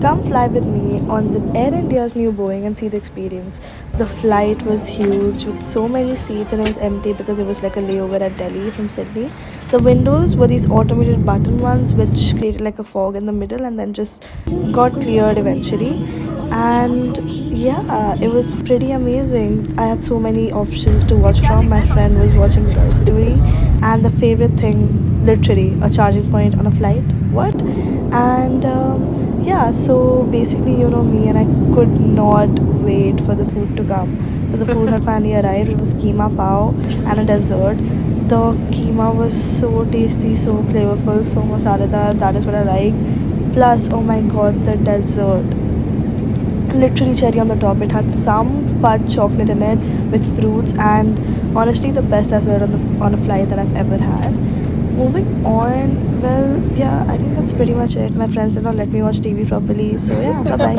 Come fly with me on the Air India's new Boeing and see the experience. The flight was huge with so many seats and it was empty because it was like a layover at Delhi from Sydney. The windows were these automated button ones which created like a fog in the middle and then just got cleared eventually. And yeah, it was pretty amazing. I had so many options to watch from. My friend was watching Toy Story, and the favorite thing, literally, a charging point on a flight. What? And yeah, so basically, you know me, and I could not wait for the food to come. So the food had finally arrived. It was keema pao and a dessert. The keema was so tasty, so flavorful, so masaladar. That is what I like. Plus, oh my god, the dessert, literally cherry on the top. It had some fudge chocolate in it with fruits, and honestly, the best dessert on a flight that I've ever had. Moving on, well, yeah, I think that's pretty much it. My friends did not let me watch TV properly, so yeah, bye bye.